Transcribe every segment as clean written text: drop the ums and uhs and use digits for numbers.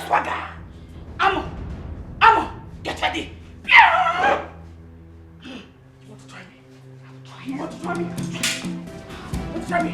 swagger. Amo, get ready. You want to try me? You want to try me? You want to try me?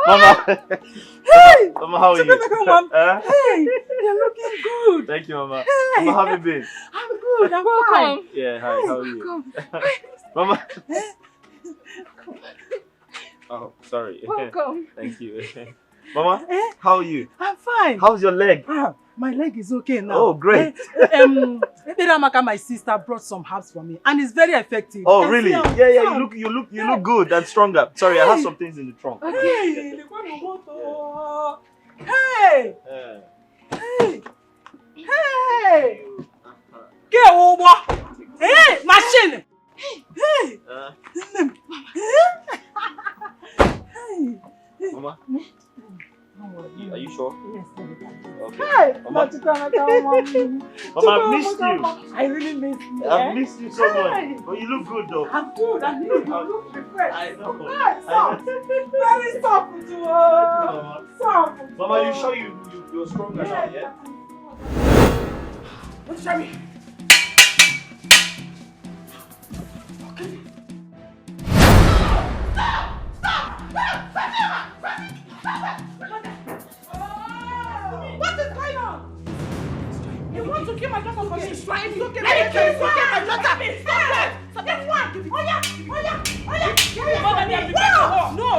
Mama. Hey! Mama, how are you? Hey, you're looking good. Thank you, Mama. Hey. Mama, how have you been? I'm good. I'm welcome. Yeah, hi, how are you? Mama. Oh, sorry. Welcome. Thank you. Mama, how are you? I'm fine. How's your leg? My leg is okay now. Oh, great. My sister brought some herbs for me and it's very effective. Oh, really? Yeah, you look good and stronger. Sorry, I have some things in the trunk. Okay. Hey! Hey! Get over! Hey! Machine! Hey! Mama? Are you sure? Yes, okay. Hey! Mama, Mama, I missed you. I really missed you. I've missed you so much. But you look good though. I'm good, and you look refreshed. I know. Soft. Very soft to soft. Mama, you sure you're stronger now, yeah? Let's try me. Okay. Stop! What is going on? You want to kill my daughter for me? It's okay. Let me kill my daughter. Stop that one. No.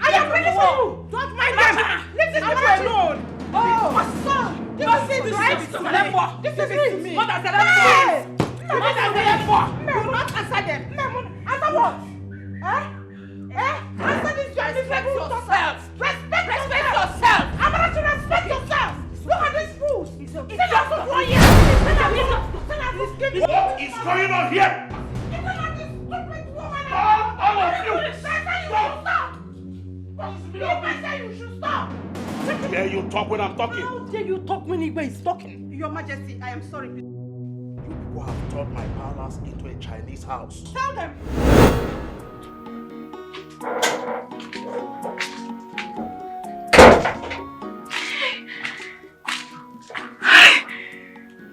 I am ready for you. Don't mind them. Leave this people alone. My son. This is me. What does that do not answer them. Answer what? Answer this. Respect yourself. Respect yourself. I'm going to respect yourself. Look at these fools. It's just 1 year. What is going on here? All of you. You should stop. How dare you talk when I'm talking? How dare you talk when Igwe is talking? Your Majesty, I am sorry. You people have turned my palace into a Chinese house. Tell them.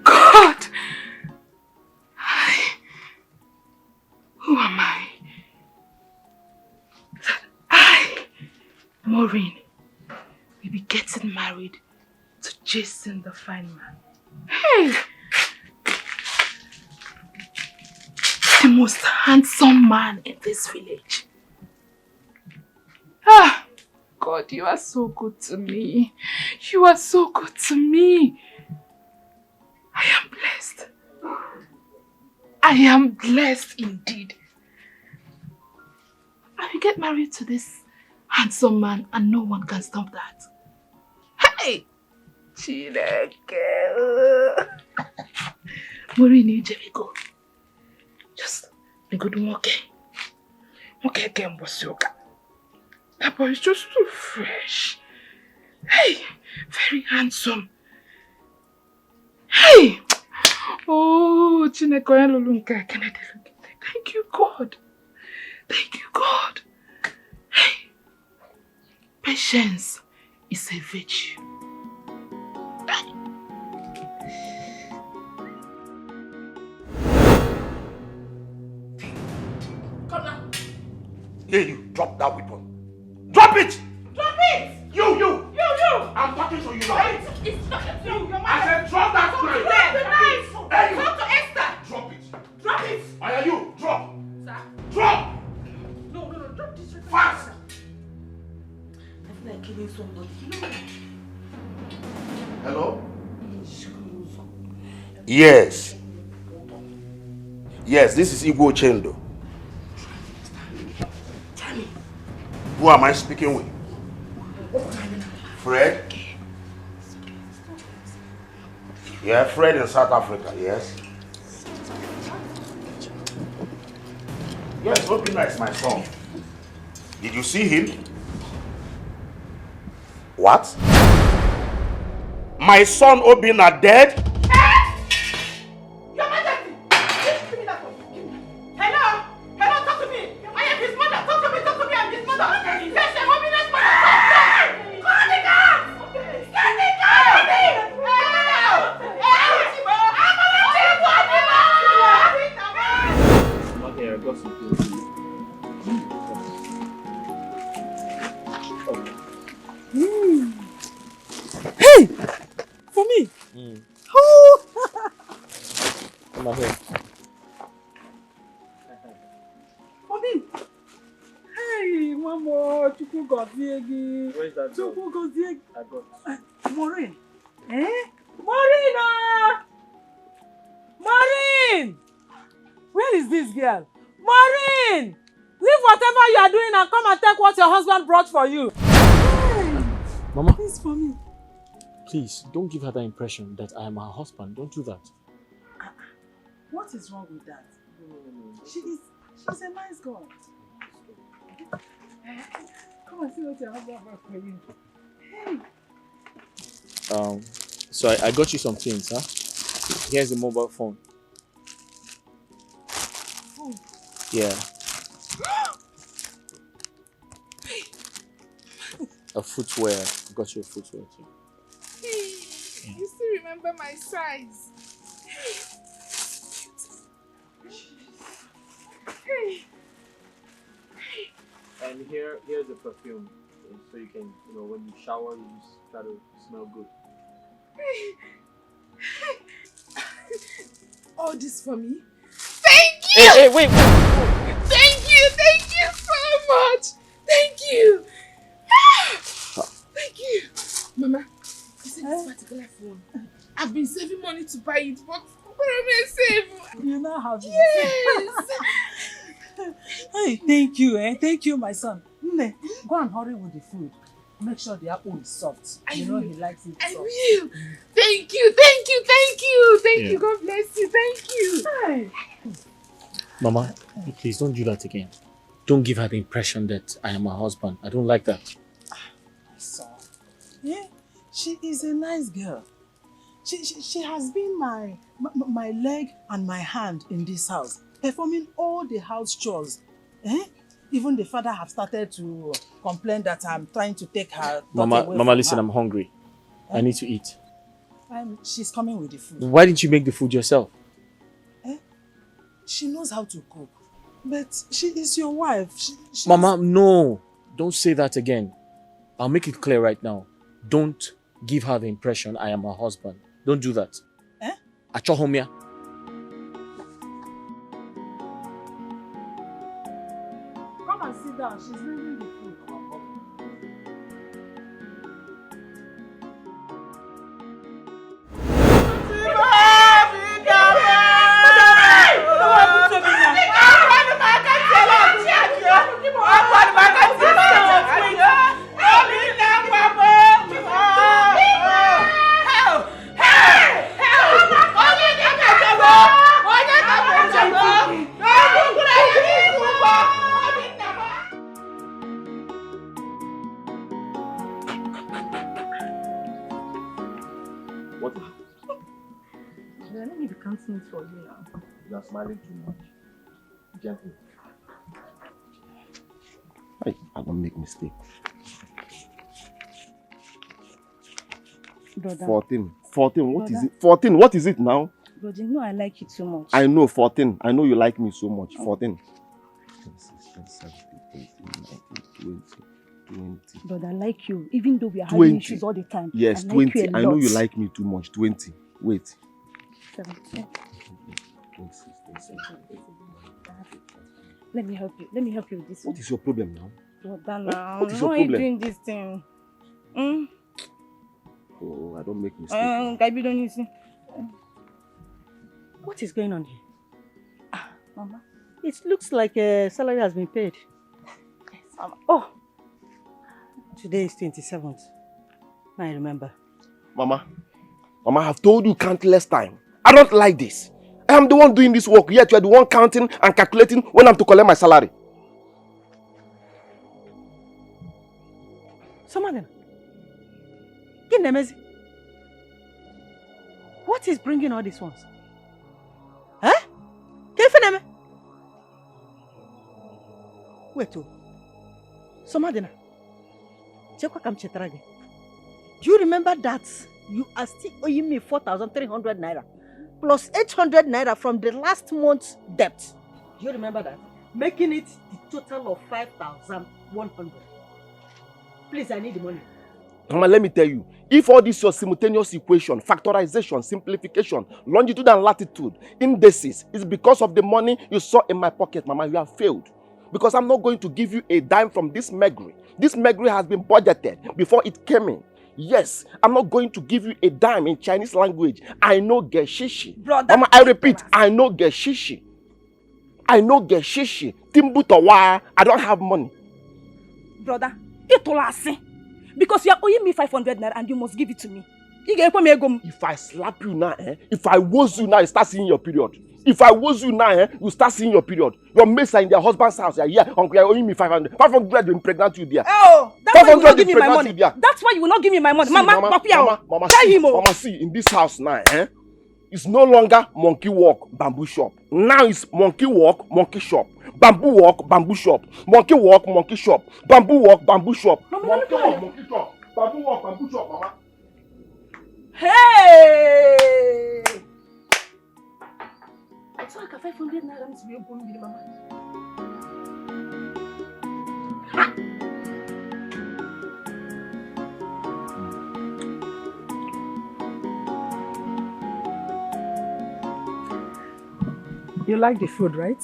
God! Who am I? That I, Maureen, will be getting married to Jason the fine man. Hey! The most handsome man in this village. Ah! God, you are so good to me. You are so good to me. I am blessed. I am blessed indeed. I will get married to this handsome man and no one can stop that. Hey! Chineke. Morini Jericho. Just a good walking. Okay, again, Bosioka. That boy is just so fresh. Hey! Very handsome. Hey! Oh, Chineke. Thank you, God. Thank you, God. Hey! Patience is a virtue. Come now. Here, you drop that weapon. Drop it! Drop it! You! I'm talking to you now. It's talking to you. I said drop that knife! Drop the knife! Hey, you! Talk to Esther! Drop it! Drop it! Why are you? Drop! Sir? Drop! No, drop this. Fast! I feel like killing somebody. Hello? Yes. Yes, this is Igbo Chendo. Who am I speaking with? Fred? Yeah, Fred in South Africa, yes. Yes, Obina is my son. Did you see him? What? My son Obina dead? Your Majesty! Give me that phone. Give me. Hello? Hello, talk to me. I am his mother. Talk to me, I am his mother. Yes, I'm Obina's mother. Call the guards! Get the guards! Not here, I got some things. Hey! For me? Oh! Come on here. For me? Hey, one more. Chuku Goziegi. Where's that girl? Chuku Goziegi. I got. Maureen. Eh? Maureen! Maureen! Where is this girl? Maureen! Leave whatever you are doing and come and take what your husband brought for you. Mama, This is for me. please don't give her the impression that I am her husband. Don't do that. What is wrong with that? She's a nice girl. Come and see what your husband brought for you. Hey! So I got you some things, huh? Here's the mobile phone. Oh. Yeah. A footwear. I got you a footwear too. Hey, you still remember my size? Hey. And here's a perfume, so you can, when you shower, you just try to smell good. All this for me? Thank you! Hey, wait! Thank you so much! Thank you! Thank you! Mama, you see this particular phone? I've been saving money to buy it, but where am I save? You now have it. Yes! Hey, thank you, Thank you, my son. Nne, go and hurry with the food. Make sure the apple is soft. He likes it soft. I will! Thank you! Thank you! God bless you! Thank you! Hey. Mama, please don't do that again. Don't give her the impression that I am her husband. I don't like that. So, yeah, she is a nice girl. She has been my leg and my hand in this house, performing all the house chores. Even the father have started to complain that I'm trying to take her. Mama, listen, I'm hungry. I need to eat. She's coming with the food. Why didn't you make the food yourself? She knows how to cook, but she is your wife. Mama, no. Don't say that again. I'll make it clear right now. Don't give her the impression I am her husband. Don't do that. Achohomia. Come and sit down. She's bringing the food. What? Let me be counting it for you now. You are smiling too much. Gently. I don't make mistake. Brother. 14. What is it? 14, what is it now? Brother, you know I like you too much. I know 14. I know you like me so much. 14. 20. Brother, I like you, even though we are 20. having issues all the time. Yes, I like 20. you a I know lot. you like me too much. 20. Wait. 17. 26, 27. Let me help you. Let me help you with this one. What is your problem now? Brother, now. What is your why are you problem? doing this thing? Oh, I don't make mistakes. I don't see. What is going on here? Mama, it looks like a salary has been paid. Yes, Mama. Oh, today is 27th. I remember. Mama, I have told you countless times. I don't like this. I am the one doing this work, yet you are the one counting and calculating when I'm to collect my salary. Someone, what is bringing all these ones? Huh? Wait, Somadina. Do you remember that you are still owing me 4,300 naira plus 800 naira from the last month's debt? Do you remember that? Making it the total of 5,100. Please, I need the money. Mama, let me tell you, if all this your simultaneous equation, factorization, simplification, longitude and latitude, indices, is because of the money you saw in my pocket, Mama, you have failed. Because I'm not going to give you a dime from this megri. This megri has been budgeted before it came in. Yes, I'm not going to give you a dime in Chinese language. I know geshishi. Brother, Mama, I repeat, I know geshishi. I know geshishi. Timbutowa, I don't have money. Brother, because you are owing me 500 naira and you must give it to me. If I slap you now, if I woz you now, you start seeing your period. If I woz you now, you start seeing your period. Your mates are in their husband's house. You're here, uncle, you're owing me 500. 500 will impregnate you there. Oh, that's why you will not give me my money. There. That's why you will not give me my money. See, Mama, tell him. Mama, see, in this house now, it's no longer monkey walk, bamboo shop. Now it's monkey walk, monkey shop. Bamboo walk, bamboo shop. Monkey walk, monkey shop. Bamboo walk, bamboo shop. Monkey walk, monkey shop. Bamboo walk, bamboo shop, Mama. Hey! It's like a 500 naira to be open with Mama. You like the food, right?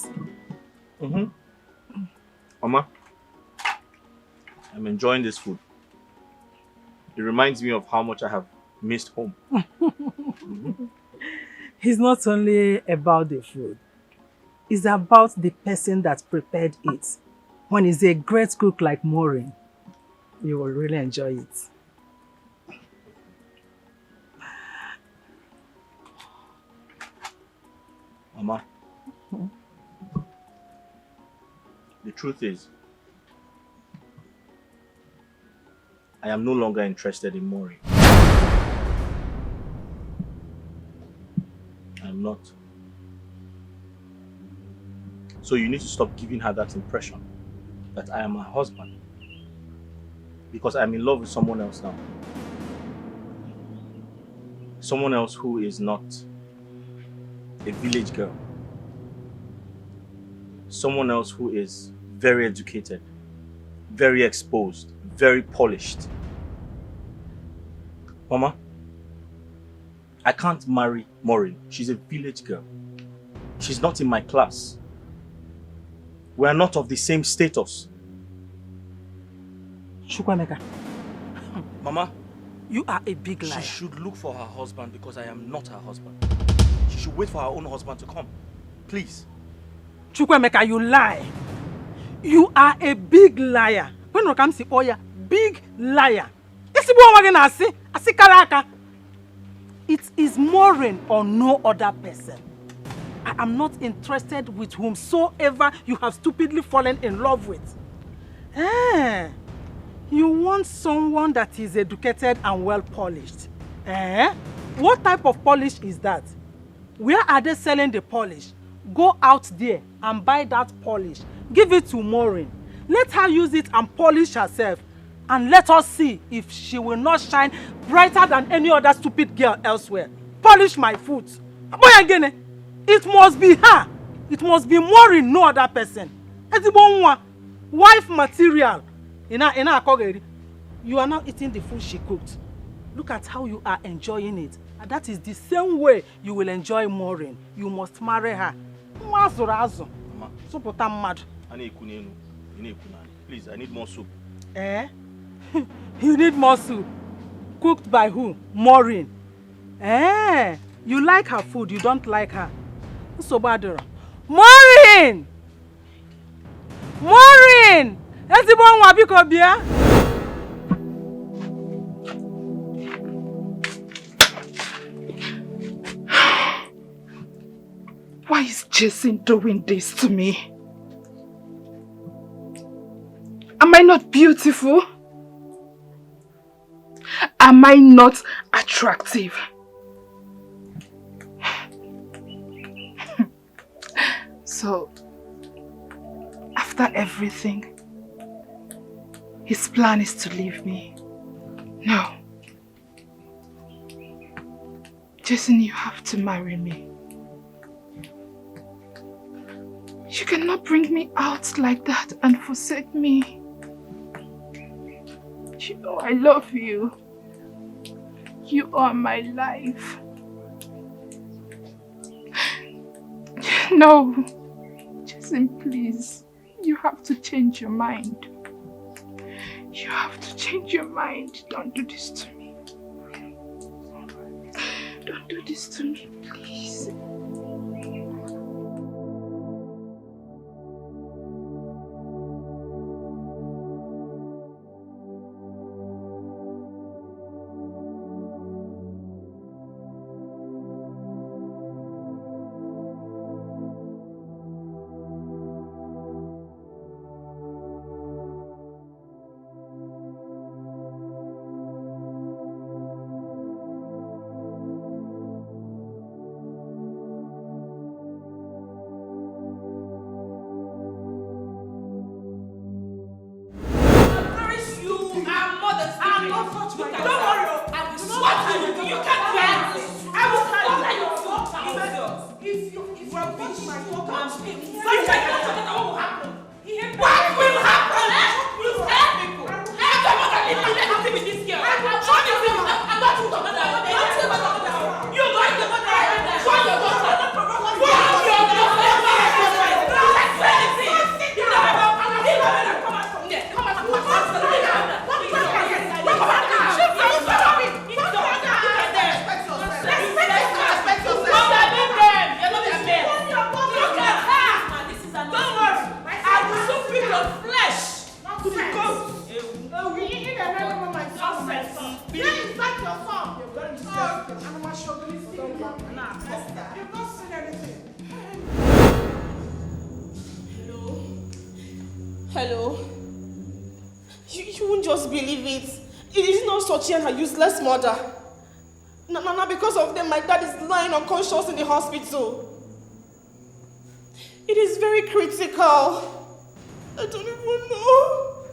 Mm-hmm. Mama, I'm enjoying this food. It reminds me of how much I have missed home. It's not only about the food. It's about the person that prepared it. When he's a great cook like Maureen, you will really enjoy it. Mama, the truth is, I am no longer interested in Maureen. I'm not. So you need to stop giving her that impression that I am her husband. Because I'm in love with someone else now. Someone else who is not a village girl. Someone else who is very educated, very exposed, very polished. Mama, I can't marry Maureen. She's a village girl. She's not in my class. We are not of the same status. Chukwemeka. Mama, You are a big liar. she should look for her husband because I am not her husband. She should wait for her own husband to come. Please. Chukwemeka, you lie. You are a big liar. When you come to Oya, big liar. It is Maureen or no other person. I am not interested with whomsoever you have stupidly fallen in love with. You want someone that is educated and well polished. What type of polish is that? Where are they selling the polish? Go out there and buy that polish. Give it to Maureen. Let her use it and polish herself. And let us see if she will not shine brighter than any other stupid girl elsewhere. Polish my foot. It must be her. It must be Maureen, no other person. Wife material. You are now eating the food she cooked. Look at how you are enjoying it. And that is the same way you will enjoy Maureen. You must marry her. Mama, please, I need more soup. You need more soup. Cooked by who? Maureen. You like her food, you don't like her. Sobadoro. Maureen! Maureen! Ezibon wabiko bia? Why is Jason doing this to me? Am I not beautiful? Am I not attractive? So, after everything, his plan is to leave me. No. Jason, you have to marry me. You cannot bring me out like that and forsake me. You know I love you. You are my life. No. Jason, please. You have to change your mind. You have to change your mind. Don't do this to me. Don't do this to me, please. And her useless mother. Now, because of them, my dad is lying unconscious in the hospital. It is very critical. I don't even know.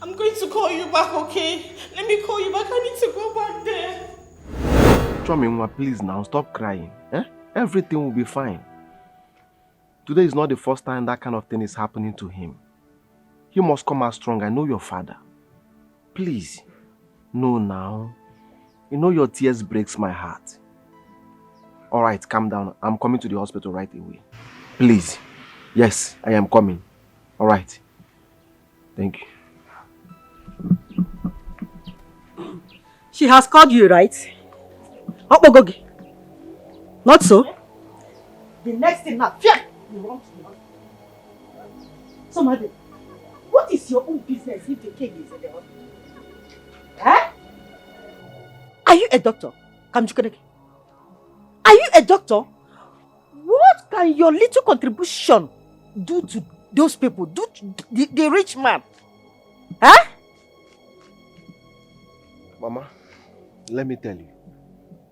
I'm going to call you back, okay? Let me call you back. I need to go back there. Chomimwa, please now, stop crying. Everything will be fine. Today is not the first time that kind of thing is happening to him. He must come out strong. I know your father. Please. No, now. You know your tears breaks my heart. Alright, calm down. I'm coming to the hospital right away. Please. Yes, I am coming. Alright. Thank you. She has called you, right? Okbogogi. Not so? The next thing now, fear! You want to know. Somebody, what is your own business if the king is in the hospital? Huh? Are you a doctor? Are you a doctor? What can your little contribution do to those people? Do to the rich man? Huh? Mama, let me tell you.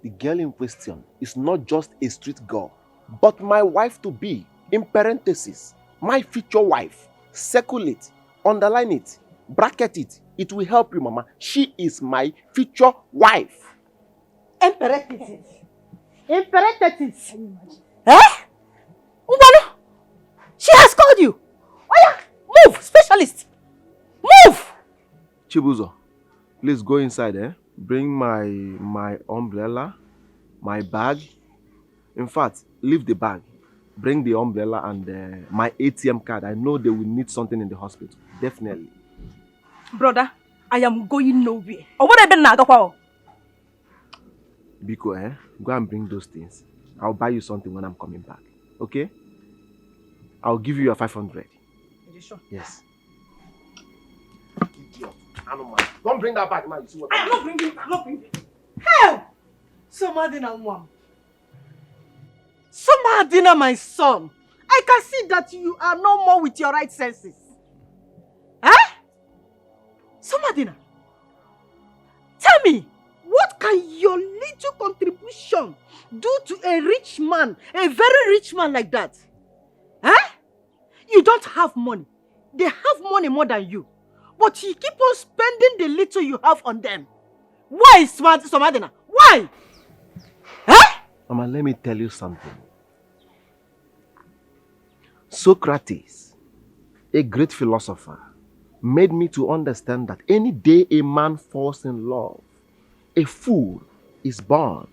The girl in question is not just a street girl, but my wife to be. In parentheses, my future wife. Circle it, underline it, bracket it. It will help you, Mama. She is my future wife. In parentheses. In parentheses. Eh? Ubano, she has called you. Oh yeah, move, specialist. Move. Chibuzo, please go inside, Bring my umbrella, my bag. In fact, leave the bag. Bring the umbrella and my ATM card. I know they will need something in the hospital. Definitely. Brother, I am going nowhere. Or what I been now? Biko, go and bring those things. I'll buy you something when I'm coming back. Okay? I'll give you your 500. Are you sure? Yes. Idiot. Don't bring that back now. You see what I'm not bringing it. I'm not bringing it. Hell! Somadina, mom. Somadina, my son. I can see that you are no more with your right senses. Huh? Somadina, tell me, what can your little contribution do to a rich man, a very rich man like that? Huh? You don't have money. They have money more than you. But you keep on spending the little you have on them. Why, Somadina? Why? Huh? Mama, let me tell you something. Socrates, a great philosopher, made me to understand that any day a man falls in love, a fool is born.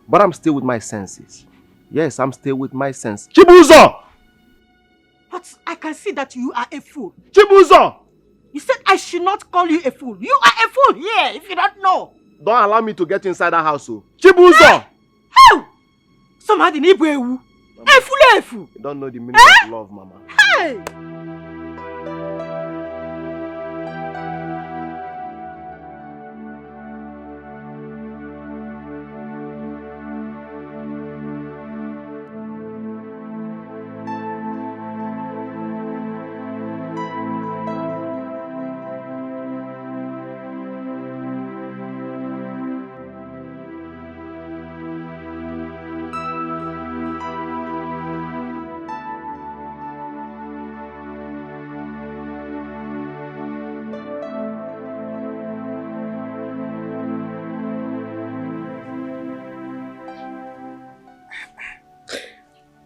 But I'm still with my senses. Yes, I'm still with my senses. Chibuzo! But I can see that you are a fool. Chibuzo! You said I should not call you a fool. You are a fool here, if you don't know. Don't allow me to get inside that house. Chibuzo! How? Somebody need to a fool. You don't know the meaning of love, Mama. Hey!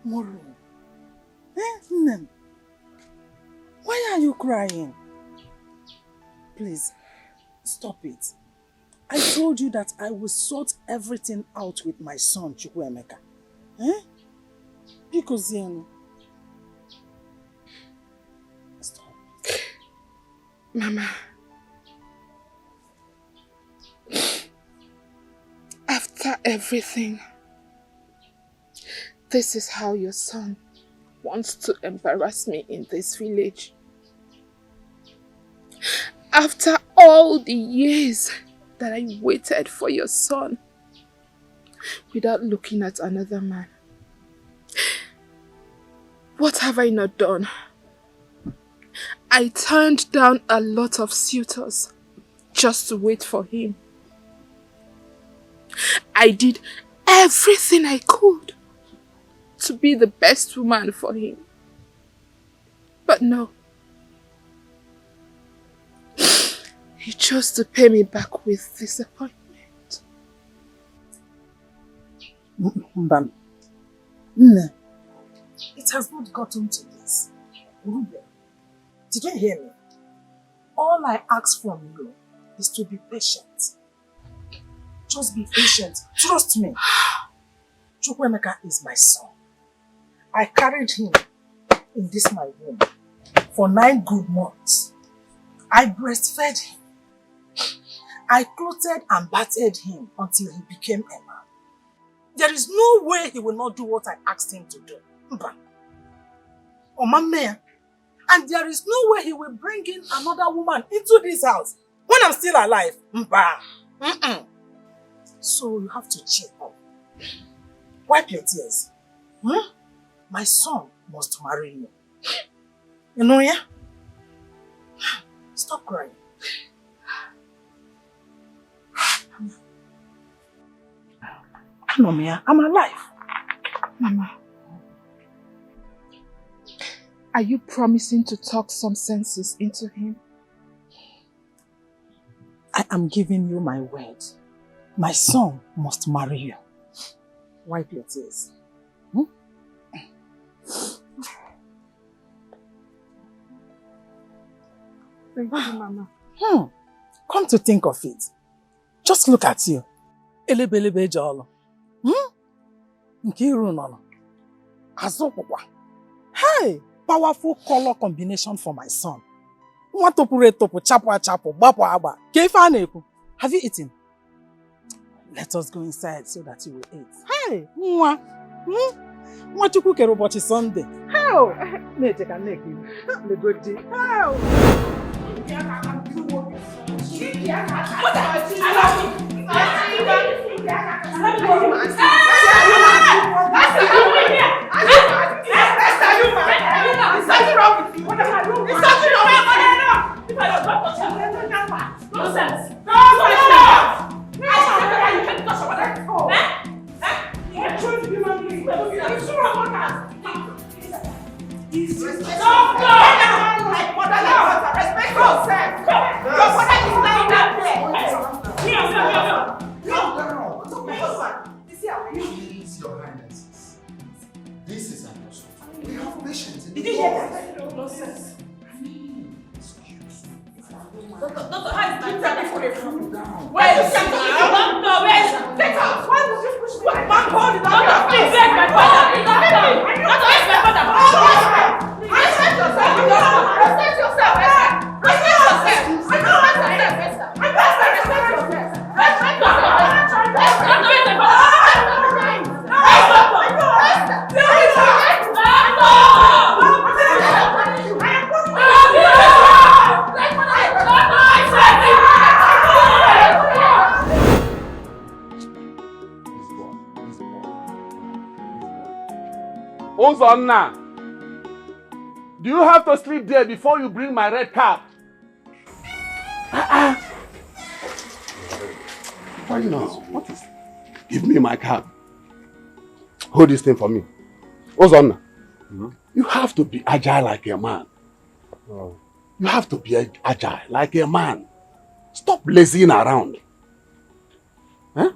Moro. Why are you crying? Please, stop it. I told you that I will sort everything out with my son, Chukwuemeka. Because stop. Mama. After everything, this is how your son wants to embarrass me in this village. After all the years that I waited for your son without looking at another man. What have I not done? I turned down a lot of suitors just to wait for him. I did everything I could to be the best woman for him. But no. He chose to pay me back with disappointment. Mbam. It has not gotten to this. Did you hear me? All I ask from you is to be patient. Just be patient. Trust me. Chukwuemeka is my son. I carried him in this my womb for 9 good months. I breastfed him. I clothed and bathed him until he became a man. There is no way he will not do what I asked him to do. Mba. And there is no way he will bring in another woman into this house when I'm still alive. Mba. So you have to cheer up. Wipe your tears. My son must marry you. You know, yeah? Stop crying. I'm alive. Mama, are you promising to talk some senses into him? I am giving you my word. My son must marry you. Wipe your tears. Thank you, Mama. Come to think of it, just look at you. Elebelebe jolo. Nkiru nono. Azokwa. Hey, powerful color combination for my son. Nwatopure topo chapo chapo bapo aba. Kefaneku. Have you eaten? Let us go inside so that you will eat. Hey, mwa. Nwachukwu kere ụbọchị Sunday. How? Na-eche ka nne gị. Legodi. How? This is unusual. We have patience. Did you hear that? Nonsense. Doctor, how is that? Where is the doctor? Where is the get out? Why would you push me? Man, hold it. Doctor, please, where's my father? Doctor, where's my father? Respect yourself. Respect yourself. Respect yourself. Respect yourself. Ozonna, do you have to sleep there before you bring my red cap? Why now? What is? Give me my cap. Hold this thing for me. Ozonna, you have to be agile like a man. Oh. You have to be agile like a man. Stop lazying around. Huh?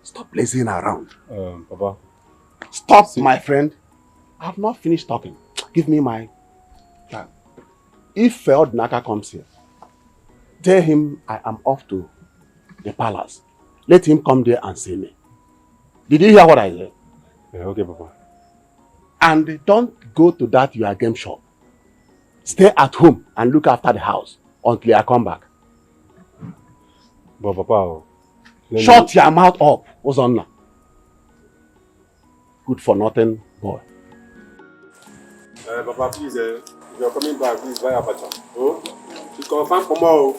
Stop lazying around. Papa. Stop, my friend. I have not finished talking. Give me my cap. If Feod Naka comes here, tell him I am off to the palace. Let him come there and see me. Did you hear what I said? Yeah, okay, Papa. And don't go to that your game shop. Stay at home and look after the house until I come back. But Papa, shut your mouth up, Ozonna. Good for nothing, boy. Papa, please, if you're coming back, please buy a bacha. Oh, you confirm for more.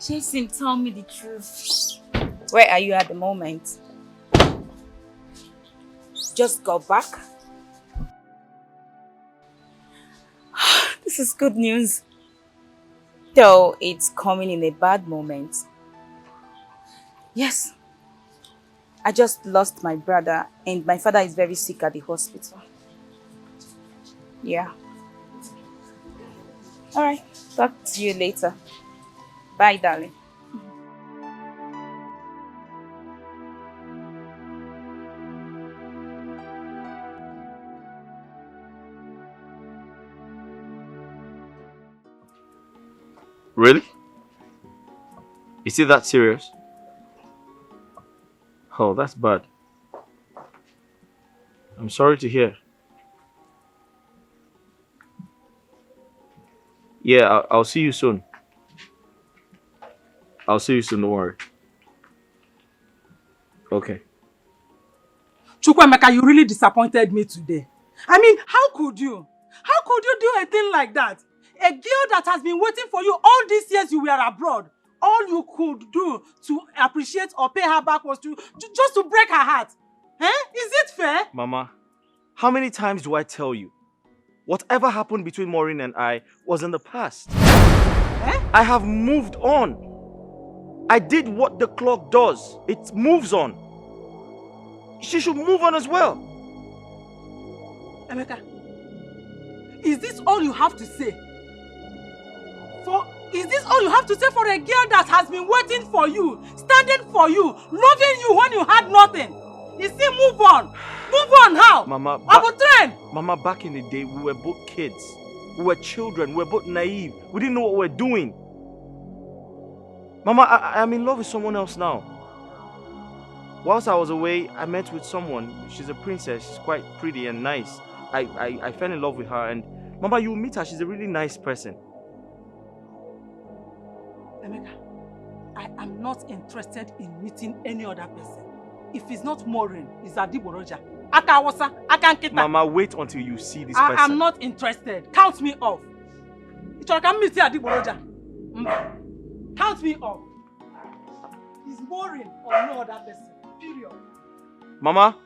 Jason, tell me the truth. Where are you at the moment? Just got back? This is good news. Though it's coming in a bad moment. Yes. I just lost my brother and my father is very sick at the hospital. Yeah. Alright, talk to you later. Bye, darling. Really? Is it that serious? Oh, that's bad. I'm sorry to hear. Yeah, I'll see you soon. I'll see you soon, don't worry. Okay. Chukwemeka, you really disappointed me today. I mean, how could you? How could you do a thing like that? A girl that has been waiting for you all these years you were abroad. All you could do to appreciate or pay her back was just to break her heart. Eh? Is it fair? Mama, how many times do I tell you? Whatever happened between Maureen and I was in the past. Eh? I have moved on. I did what the clock does. It moves on. She should move on as well. Emeka, is this all you have to say? Is this all you have to say for a girl that has been waiting for you, standing for you, loving you when you had nothing? You see, move on. Move on, how? Mama, Mama, back in the day, we were both kids. We were children. We were both naive. We didn't know what we were doing. Mama, I'm in love with someone else now. Whilst I was away, I met with someone. She's a princess. She's quite pretty and nice. I fell in love with her, and Mama, you meet her. She's a really nice person. Emeka, I am not interested in meeting any other person. If it's not Maureen, it's Adiboroja. Akawasa, Akankita. Mama, wait until you see this person. I am not interested. Count me off. Count me off. It's Maureen or no other person. Period. Mama,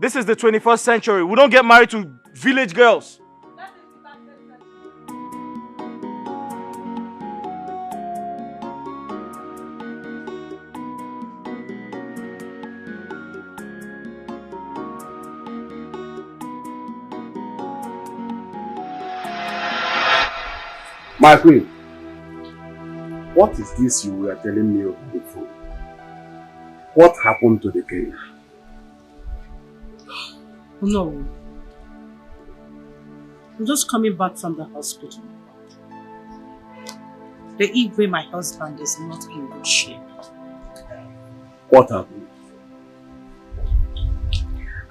this is the 21st century. We don't get married to village girls. My queen, what is this you were telling me of the phone? What happened to the king? No. I'm just coming back from the hospital. The Igwe, my husband, is not in good shape. What happened?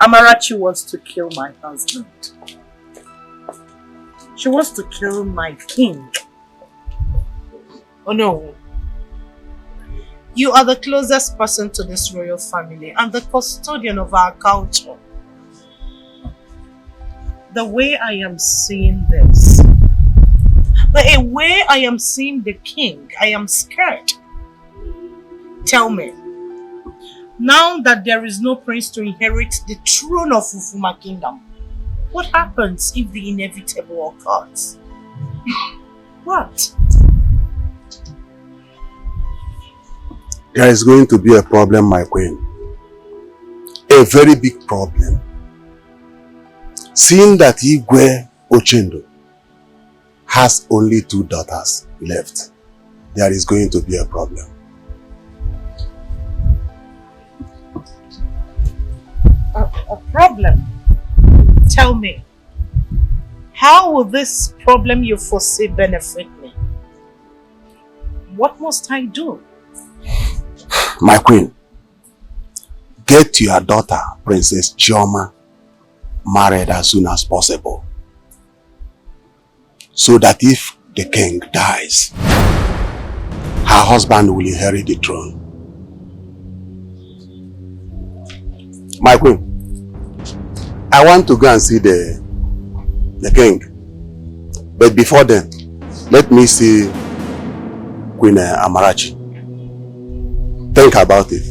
Amarachi wants to kill my husband. She wants to kill my king. Oh no. You are the closest person to this royal family and the custodian of our culture. The way I am seeing this, the way I am seeing the king, I am scared. Tell me, now that there is no prince to inherit the throne of Ufuma kingdom, what happens if the inevitable occurs? What? There is going to be a problem, my queen. A very big problem. Seeing that Igwe Ochendo has only 2 daughters left, there is going to be a problem. A problem? Tell me, how will this problem you foresee benefit me? What must I do? My queen, get your daughter, Princess Chioma, married as soon as possible. So that if the king dies, her husband will inherit the throne. My queen, I want to go and see the king. But before then, let me see Queen Amarachi. Think about it.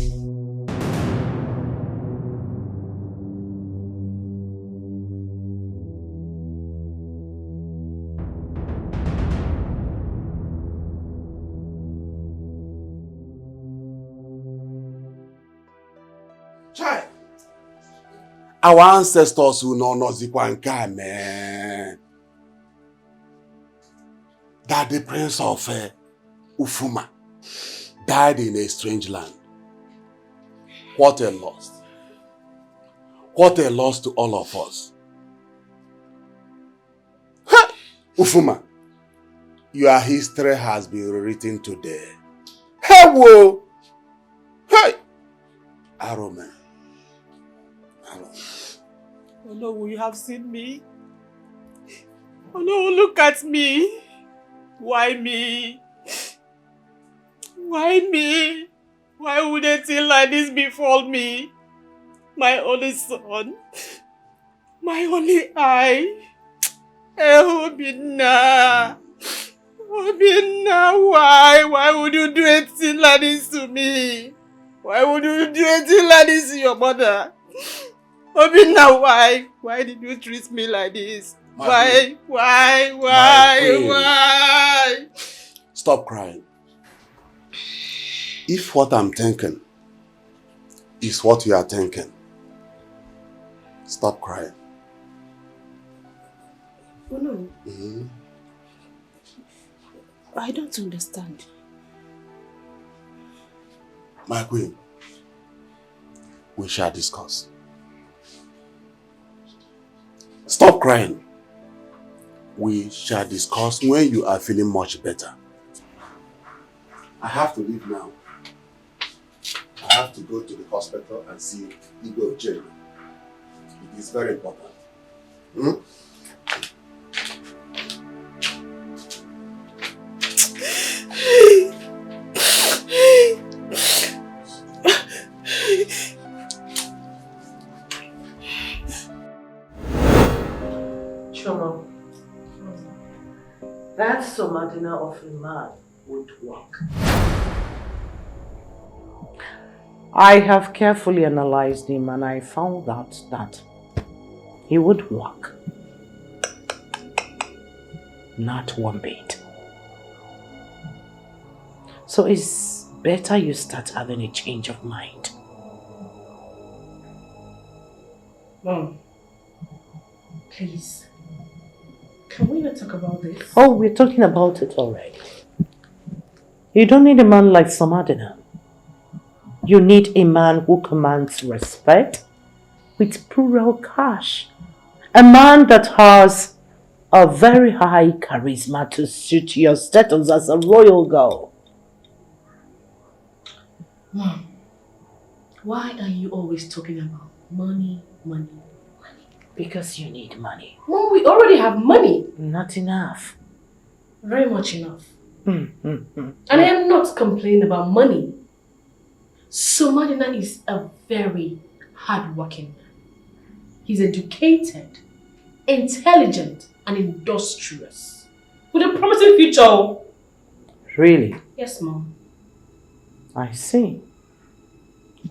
Chai! Our ancestors who know Nozikwanka, man. That the prince of Ufuma died in a strange land. What a loss. What a loss to all of us. Ha! Ufuma, your history has been rewritten today. Hey, whoa! Hey! Arome. Oh no, you have seen me? Oh no, look at me. Why me? Why me? Why would a thing like this befall me? My only son. My only eye. Obinna. Obinna, why? Why would you do a thing like this to me? Why would you do a thing like this to your mother? Obinna, why? Why did you treat me like this? Why? Stop crying. If what I'm thinking is what you are thinking, stop crying. money. I don't understand. My queen, we shall discuss. Stop crying. We shall discuss when you are feeling much better. I have to leave now. I have to go to the hospital and see Igwe Ojeri. It is very important. Choma, that Somadina of a man would work. I have carefully analyzed him and I found out that he would work. Not one bit. So it's better you start having a change of mind. Mom, please, can we not talk about this? Oh, we're talking about it already. You don't need a man like Somadina. You need a man who commands respect with plural cash. A man that has a very high charisma to suit your status as a royal girl. Mom, why are you always talking about money, money, money? Because you need money. Mom, we already have money. Not enough. Very much enough. And I am not complaining about money. Somadina is a very hardworking man. He's educated, intelligent, and industrious. With a promising future. Really? Yes, Mom. I see.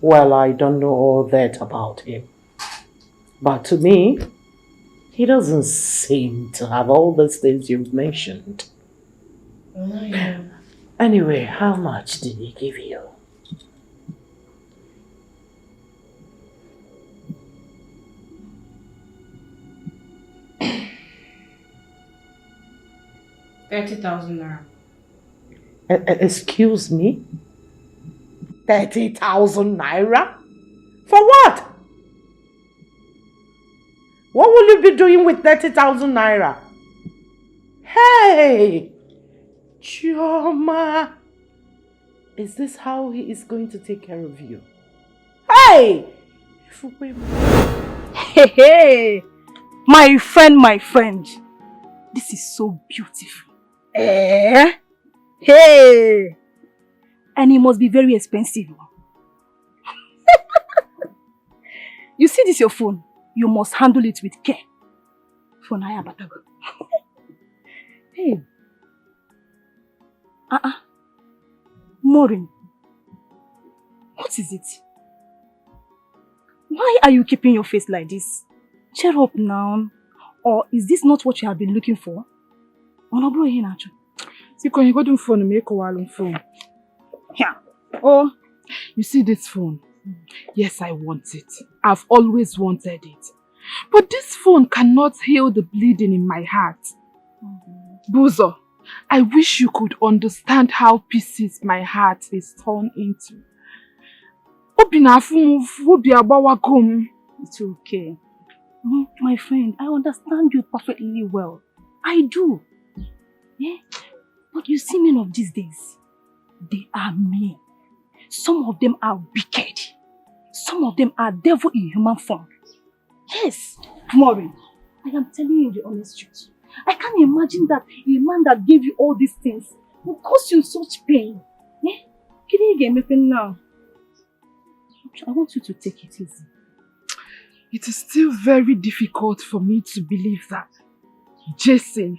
Well, I don't know all that about him. But to me, he doesn't seem to have all those things you've mentioned. Yeah. Anyway, how much did he give you? $30,000 Excuse me? 30,000 naira? For what? What will you be doing with 30,000 naira? Hey! Choma! Is this how he is going to take care of you? Hey! Hey! My friend. This is so beautiful. Eh? Hey! And it must be very expensive. You see this your phone? You must handle it with care. Phone I have. Hey. Maureen. What is it? Why are you keeping your face like this? Cheer up now. Or is this not what you have been looking for? Yeah. Oh, you see this phone? Yes, I want it. I've always wanted it. But this phone cannot heal the bleeding in my heart. Buzo, I wish you could understand how pieces my heart is torn into. It's okay. My friend, I understand you perfectly well. I do. Yeah? But you see men of these days, they are mean. Some of them are wicked. Some of them are devil in human form. Yes, Maureen, I am telling you the honest truth. I can't imagine that a man that gave you all these things will cause you such pain. Eh? Can you get me now? I want you to take it easy. It is still very difficult for me to believe that Jason,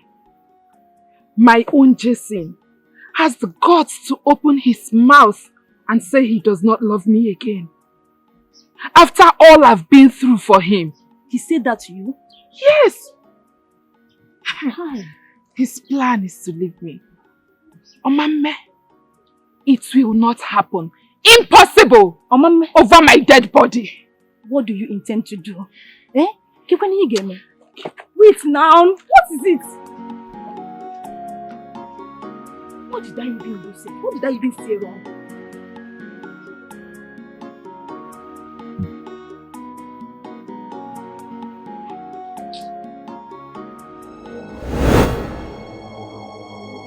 my own Jason, has the guts to open his mouth and say he does not love me again. After all I've been through for him. He said that to you? Yes. His plan is to leave me. Omame, it will not happen. Impossible! Omame, over my dead body. What do you intend to do? Eh? Keep on you me. Wait now, what is it? What did I even do say? What did I even say wrong?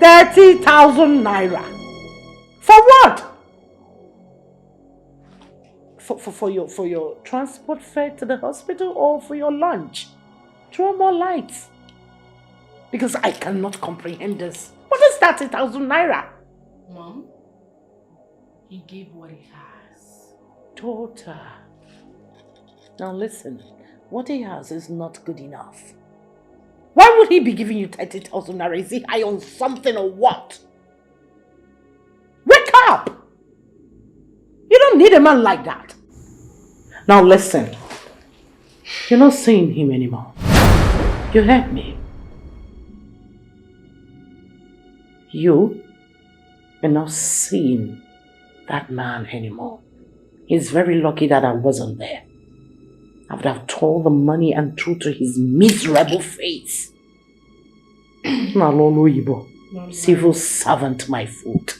₦30,000. For what? For your transport fare to the hospital or for your lunch? Throw more lights. Because I cannot comprehend this. What is 30,000 naira? Mom, he gave what he has. Daughter. Now listen, what he has is not good enough. Why would he be giving you 30,000 naira? Is he high on something or what? Wake up! You don't need a man like that. Now listen, you're not seeing him anymore. You heard me. You are not seeing that man anymore. He's very lucky that I wasn't there. I would have told the money and threw to his miserable face. Nalolo Ibo, civil servant my foot.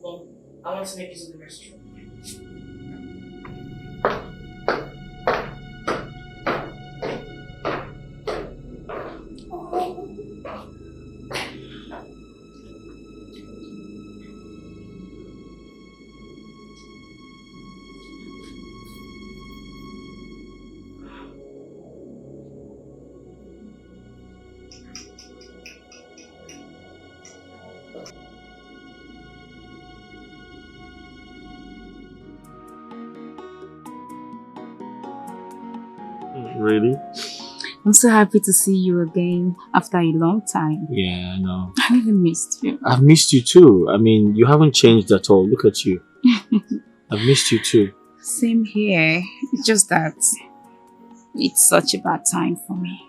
Mom, I want to make use of the restroom. Really? I'm so happy to see you again after a long time. Yeah, I know. I even missed you. I've missed you too. I mean, you haven't changed at all. Look at you. I've missed you too. Same here. It's just that it's such a bad time for me.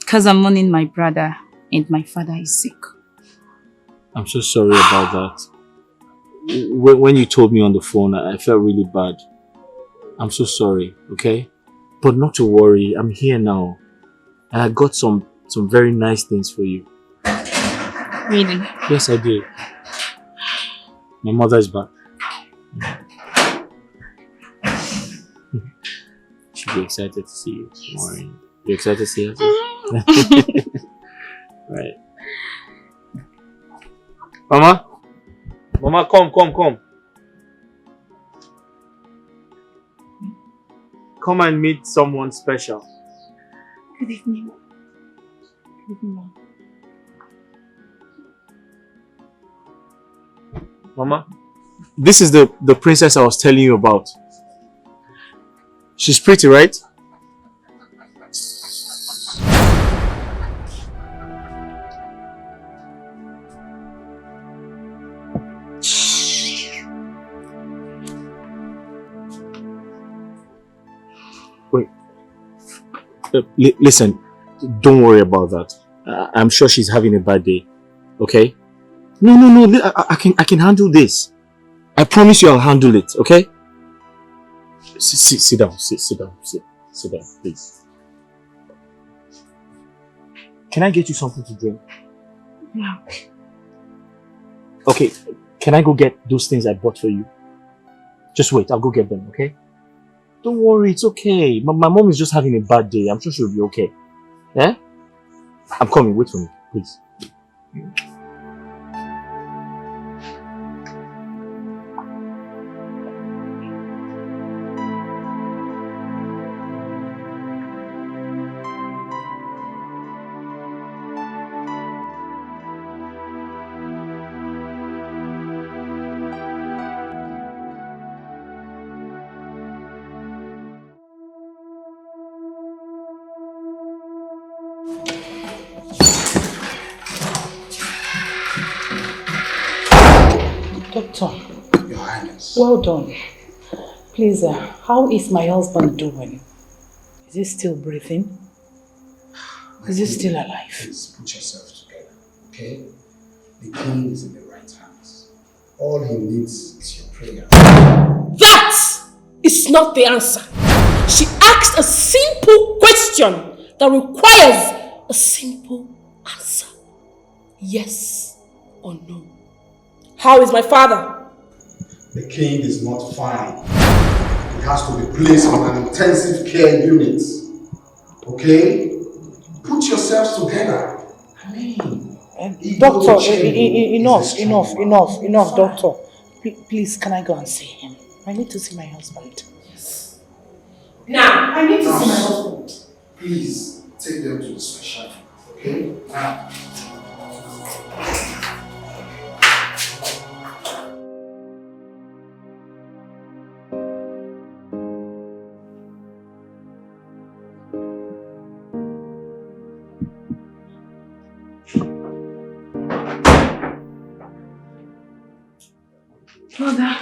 Because I'm mourning my brother and my father is sick. I'm so sorry about that. When you told me on the phone, I felt really bad. I'm so sorry, okay? But not to worry, I'm here now. And I got some very nice things for you. Really? Yes, I did. My mother is back. She'll be excited to see you tomorrow. You excited to see her? Right. Mama? Mama, come. Come and meet someone special. Good evening. Good evening. Mama, this is the princess I was telling you about. She's pretty, right? Wait. Listen, don't worry about that. I'm sure she's having a bad day. Okay? No. I can handle this. I promise you I'll handle it. Okay? Sit down. Sit down, please. Can I get you something to drink? Yeah. Okay. Can I go get those things I bought for you? Just wait. I'll go get them. Okay? Don't worry. It's okay. My mom is just having a bad day. I'm sure she'll be okay. Yeah? I'm coming. Wait for me, please. Doctor. Your Highness. Well done. Please, how is my husband doing? Is he still breathing? Is he still alive? Please put yourself together, okay? The king is in the right hands. All he needs is your prayer. That is not the answer. She asked a simple question that requires a simple answer. Yes or no. How is my father? The king is not fine. He has to be placed on an intensive care unit. Okay? Put yourselves together. I mean, Doctor, enough, doctor. Please, can I go and see him? I need to see my husband. Yes. Now, I need to see my husband. Please, take them to the special. Okay? Now. Mother,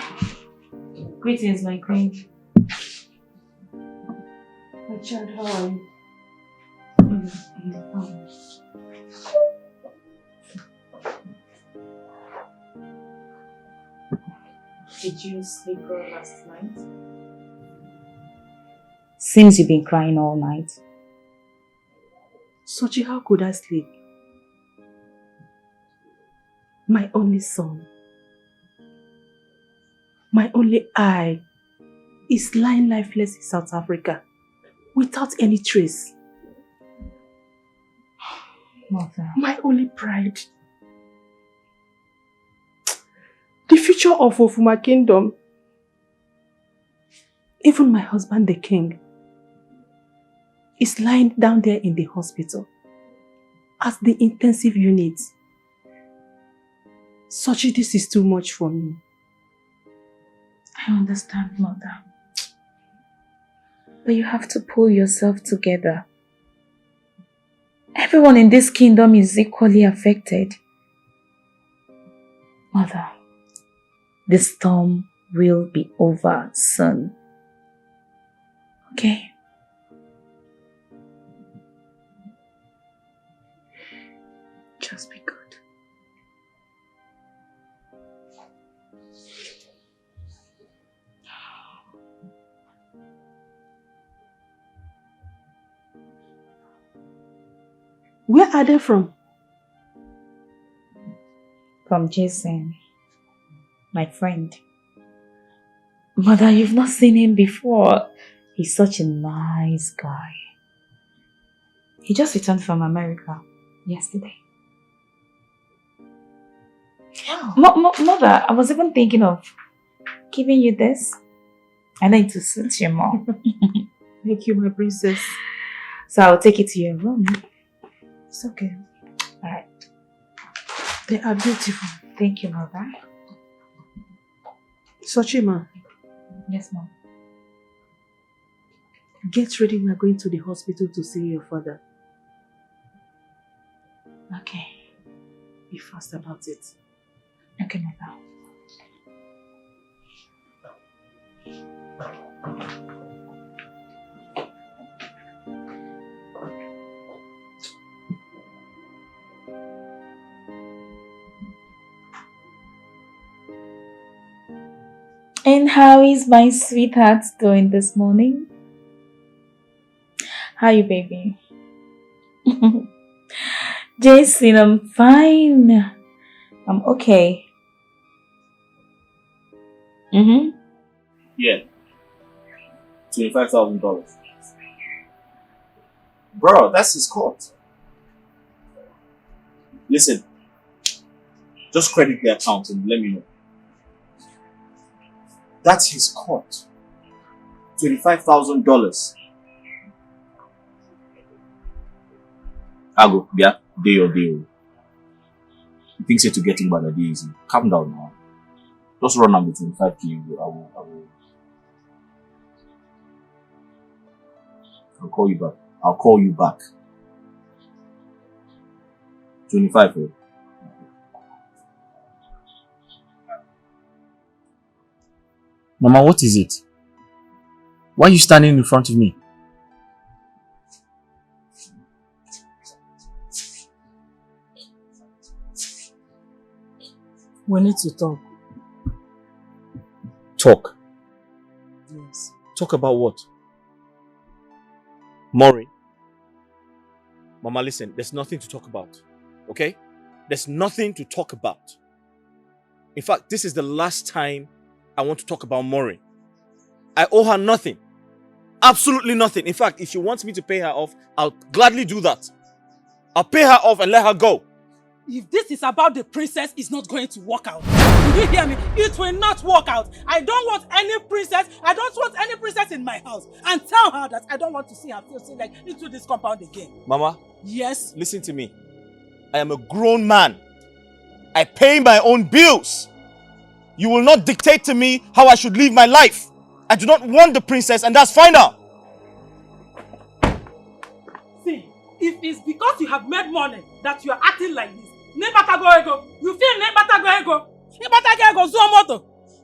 greetings, my queen. My child, how are you? I'm fine. Did you sleep well last night? Seems you've been crying all night. Sochi, how could I sleep? My only son, my only eye, is lying lifeless in South Africa without any trace. Mother. My only pride. The future of Ofuma Kingdom. Even my husband, the king, is lying down there in the hospital as the intensive unit. Sochi, this is too much for me. I understand, Mother. But you have to pull yourself together. Everyone in this kingdom is equally affected. Mother, the storm will be over soon. Okay? Just be good. Where are they from? From Jason, my friend. Mother, you've not seen him before. He's such a nice guy. He just returned from America yesterday. Mother, I was even thinking of giving you this. I know it will suit you more. Thank you, my princess. So I'll take it to your room. It's okay. Alright. They are beautiful. Thank you, Mother. Sochima. Yes, Mom. Get ready, we are going to the hospital to see your father. Okay. Be fast about it. Okay, Mother. And how is my sweetheart doing this morning? How are you, baby? Jason, I'm fine. I'm okay. Yeah. $25,000. Bro, that's his court. Listen, just credit the account and let me know. That's his court. $25,000. Ago, yeah, day or day. You think say to get him by the day easy. Calm down now. Just run on between 5K. I'll call you back. I'll call you back. 25, eh? Mama, what is it? Why are you standing in front of me? We need to talk. Talk? Yes. Talk about what? Maureen? Mama, listen, there's nothing to talk about. Okay? There's nothing to talk about. In fact, this is the last time I want to talk about Maureen. I owe her nothing. Absolutely nothing. In fact, if she wants me to pay her off, I'll gladly do that. I'll pay her off and let her go. If this is about the princess, it's not going to work out. Did you hear me? It will not work out. I don't want any princess. I don't want any princess in my house. And tell her that I don't want to see her feel like into this compound again. Mama. Yes? Listen to me. I am a grown man. I pay my own bills. You will not dictate to me how I should live my life. I do not want the princess, and that's final. See, if it's because you have made money that you are acting like this, you feel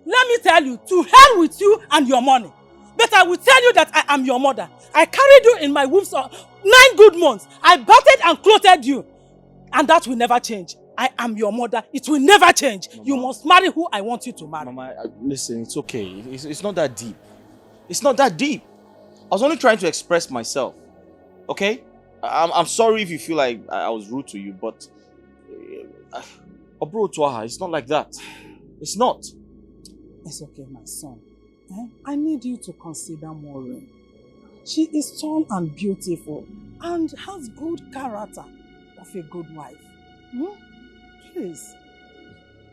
let me tell you, to hell with you and your money. But I will tell you that I am your mother. I carried you in my womb for 9 good months. I bathed and clothed you. And that will never change. I am your mother. It will never change. Mama. You must marry who I want you to marry. Mama, listen, it's okay. It's not that deep. It's not that deep. I was only trying to express myself. Okay? I'm sorry if you feel like I was rude to you, but it's not like that. It's not. It's okay, my son. I need you to consider Maureen. She is tall and beautiful and has good character of a good wife. Please,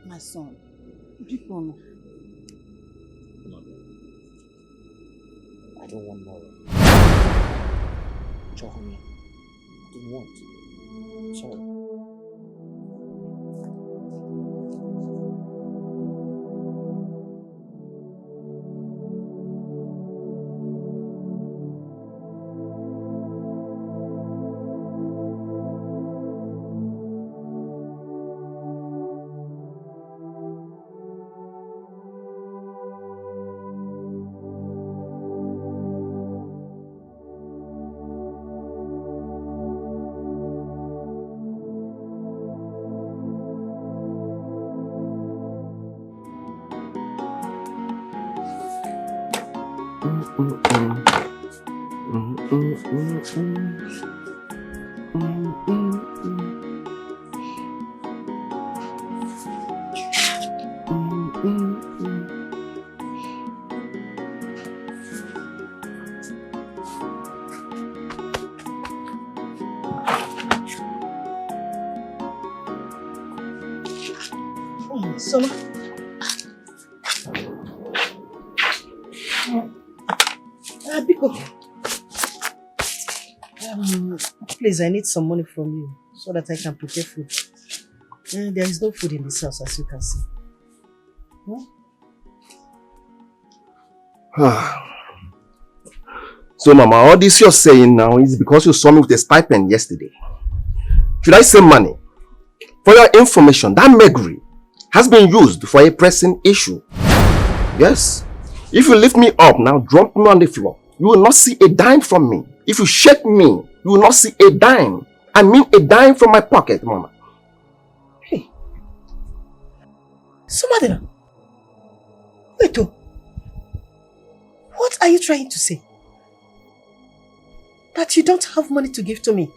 my son, people. I don't want Maureen. Chocolate. I don't want. Sorry. Please, I need some money from you so that I can prepare food. There is no food in this house, as you can see. So, Mama, all this you're saying now is because you saw me with a stipend yesterday. Should I say money? For your information, that Megri has been used for a pressing issue. Yes. If you lift me up now, drop me on the floor, you will not see a dime from me. If you shake me, you will not see a dime. I mean a dime from my pocket, Mama. Hey. Somadina. Wait, what are you trying to say? That you don't have money to give to me?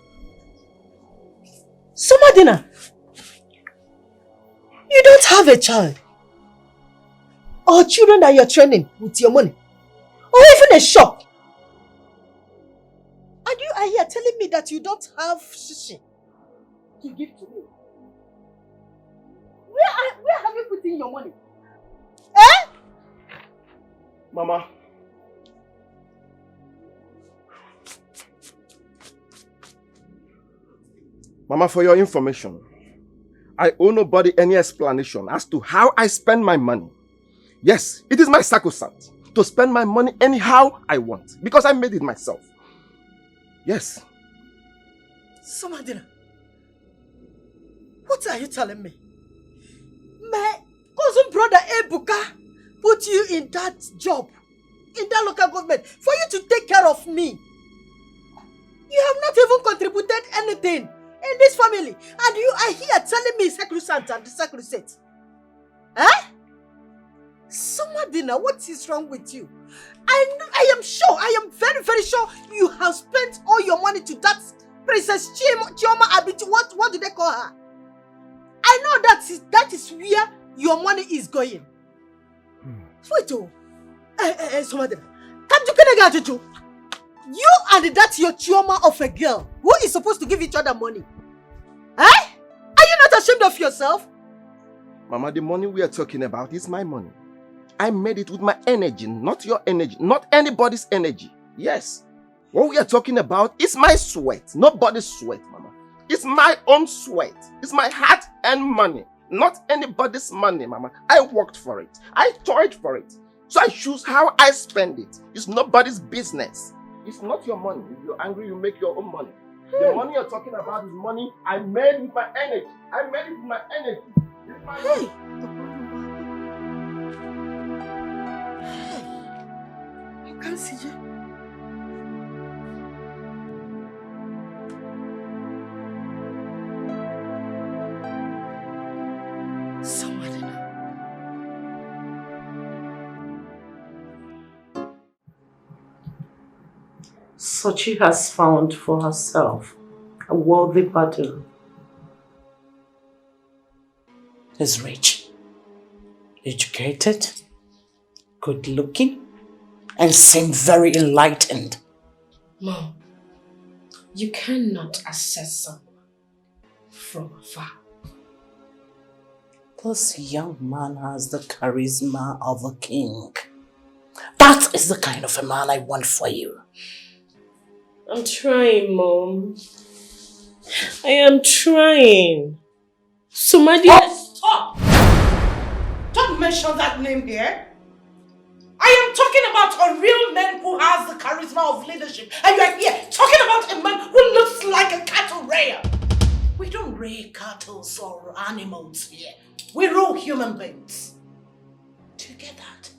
Somadina. You don't have a child. Or children that you're training with your money. Or even a shop. And you are here telling me that you don't have shishi to give to me. Where have you put in your money? Eh? Mama. Mama, for your information, I owe nobody any explanation as to how I spend my money. Yes, it is my sacrosanct to spend my money anyhow I want because I made it myself. Yes. Somadina, what are you telling me? My cousin brother Ebuka put you in that job, in that local government, for you to take care of me. You have not even contributed anything in this family, and you are here telling me sacrosanct and sacrosanct. Eh? Somadina, what is wrong with you? I am sure, I am very, very sure you have spent all your money to that Princess Chioma Abiti, what do they call her? I know that is where your money is going. Wait, Somadina, come to Kenega, you and that your Chioma of a girl who is supposed to give each other money. Eh? Are you not ashamed of yourself? Mama, the money we are talking about is my money. I made it with my energy, not your energy, not anybody's energy. Yes. What we are talking about is my sweat, nobody's sweat, Mama. It's my own sweat. It's my hard-earned money, not anybody's money, Mama. I worked for it. I toiled for it. So I choose how I spend it. It's nobody's business. It's not your money. If you're angry, you make your own money. The money you're talking about is money I made with my energy. I made it with my energy. It's my money. You can't see you. Sochi has found for herself a worthy partner. He's rich, educated, good looking, and seems very enlightened. Mom, you cannot assess someone from afar. This young man has the charisma of a king. That is the kind of a man I want for you. I'm trying, Mom. I am trying. Somebody... Stop! Don't mention that name here. I am talking about a real man who has the charisma of leadership. And you are here talking about a man who looks like a cattle rearer. We don't rear cattle or animals here. We rule human beings. Do you get that?